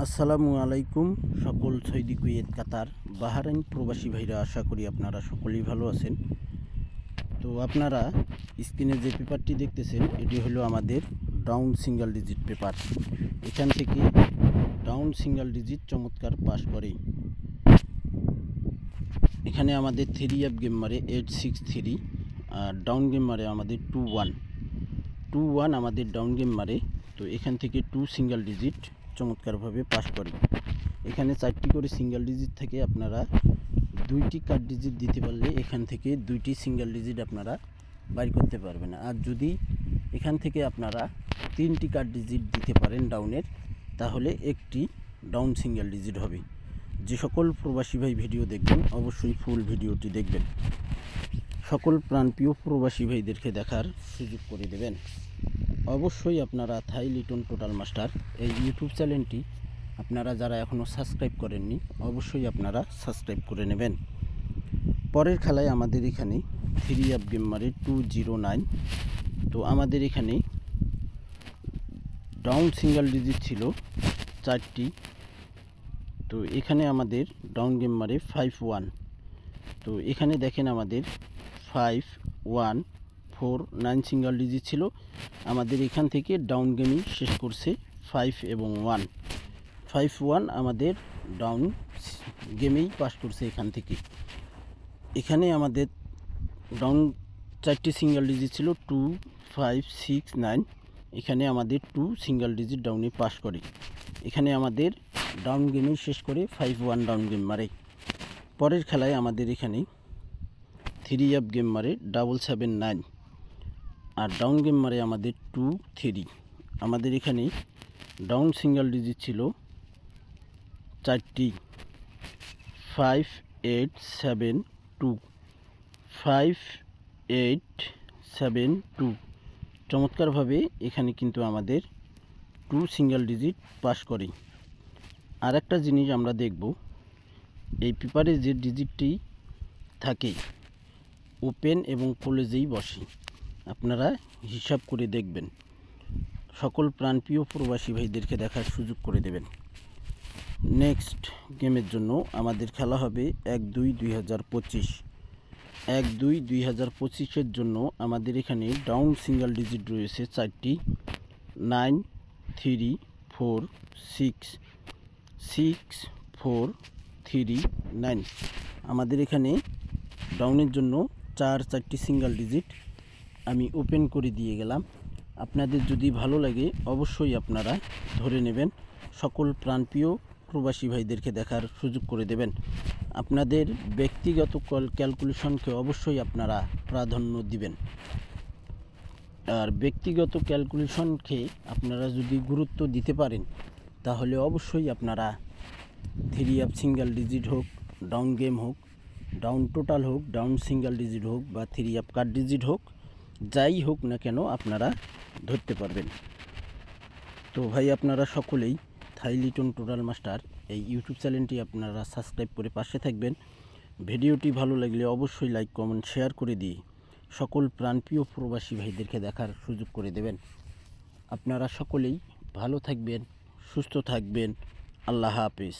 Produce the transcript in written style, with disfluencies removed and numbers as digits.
আসসালামু আলাইকুম সকল সৌদি কুয়েত কাতার বাহরাইন প্রবাসী ভাইরা, আশা করি আপনারা সকলেই ভালো আছেন। তো আপনারা স্ক্রিনে যে পেপারটি দেখতেছেন এটি হলো আমাদের ডাউন সিঙ্গেল ডিজিট পেপার। এখান থেকে ডাউন সিঙ্গেল ডিজিট চমৎকার পাস করে। এখানে আমাদের 3 গেম মারে 863, আর ডাউন গেম মারে আমাদের 2-1 আমাদের ডাউন গেম মারে। তো এখান থেকে 2 সিঙ্গেল ডিজিট চমৎকারভাবে পাস করে। এখানে 4টি করে সিঙ্গেল ডিজিট থেকে আপনারা 2টি কাট ডিজিট দিতে পারলে এখান থেকে 2টি সিঙ্গেল ডিজিট আপনারা বাইর করতে পারবেন। আর যদি এখান থেকে আপনারা 3টি কাট ডিজিট দিতে পারেন ডাউনের, তাহলে একটি ডাউন সিঙ্গেল ডিজিট হবে। যে সকল প্রবাসী ভাই ভিডিও দেখবেন অবশ্যই ফুল ভিডিওটি দেখবেন। সকল প্রাণপ্রিয় প্রবাসী ভাইদেরকে দেখার সুযোগ করে দেবেন। অবশ্যই আপনারা থাই লিটন টোটাল মাস্টার এই ইউটিউব চ্যানেলটি আপনারা যারা এখনও সাবস্ক্রাইব করেননি অবশ্যই আপনারা সাবস্ক্রাইব করে নেবেন। পরের খেলায় আমাদের এখানে 3 গেম মারে 209। তো আমাদের এখানে ডাউন সিঙ্গেল ডিজিট ছিল 4টি। তো এখানে আমাদের ডাউন গেম মারে 5-1। তো এখানে দেখেন আমাদের 5-1-4-9 সিঙ্গেল ডিজিট ছিল। আমাদের এখান থেকে ডাউন গেমিং শেষ করছে 5 এবং 1। 5-1 আমাদের ডাউন গেমেই পাস করছে। এখানে আমাদের ডাউন 4টি সিঙ্গেল ডিজিট ছিল 2, 5, 6, 9। এখানে আমাদের 2 সিঙ্গেল ডিজিট ডাউনে পাস করে। এখানে আমাদের ডাউন গেমেই শেষ করে 5-1 ডাউন গেম মারে। পরের খেলায় আমাদের এখানে 3 গেম মারে 779, আর ডাউন গেম মারে আমাদের 2-3। আমাদের এখানে ডাউন সিঙ্গেল ডিজিট ছিল 4টি 5-8-7-2, 5-8-7-2। চমৎকারভাবে এখানে কিন্তু আমাদের 2 সিঙ্গেল ডিজিট পাস করে। আর একটা জিনিস আমরা দেখব, এই পেপারে যে ডিজিটটি থাকে ওপেন এবং ক্লোজেই বসে, আপনারা হিসাব করে দেখবেন। সকল প্রাণপ্রিয় প্রবাসী ভাইদেরকে দেখার সুযোগ করে দেবেন। নেক্সট গেমের জন্য আমাদের খেলা হবে 1-2-2025। 1-2-2025-এর জন্য আমাদের এখানে ডাউন সিঙ্গেল ডিজিট রয়েছে 4টি 9-3-4-6, 6-4-3-9। আমাদের এখানে ডাউনের জন্য 4টি সিঙ্গেল ডিজিট আমি ওপেন করে দিয়ে গেলাম। আপনাদের যদি ভালো লাগে অবশ্যই আপনারা ধরে নেবেন। সকল প্রাণপ্রিয় প্রবাসী ভাইদেরকে দেখার সুযোগ করে দেবেন। আপনাদের ব্যক্তিগত ক্যালকুলেশনকে অবশ্যই আপনারা প্রাধান্য দিবেন। আর ব্যক্তিগত ক্যালকুলেশনকে আপনারা যদি গুরুত্ব দিতে পারেন তাহলে অবশ্যই আপনারা 3 সিঙ্গেল ডিজিট হোক, ডাউন গেম হোক, ডাউন টোটাল হোক, ডাউন সিঙ্গেল ডিজিট হোক বা 3 কাট ডিজিট হোক, যাই হোক না কেন আপনারা ধরতে পারবেন। তো ভাই আপনারা সকলেই থাই লিটন টোটাল মাস্টার এই ইউটিউব চ্যানেলটি আপনারা সাবস্ক্রাইব করে পাশে থাকবেন। ভিডিওটি ভালো লাগলে অবশ্যই লাইক কমেন্ট শেয়ার করে দিয়ে সকল প্রাণপ্রিয় প্রবাসী ভাইদেরকে দেখার সুযোগ করে দেবেন। আপনারা সকলেই ভালো থাকবেন, সুস্থ থাকবেন। আল্লাহ হাফেজ।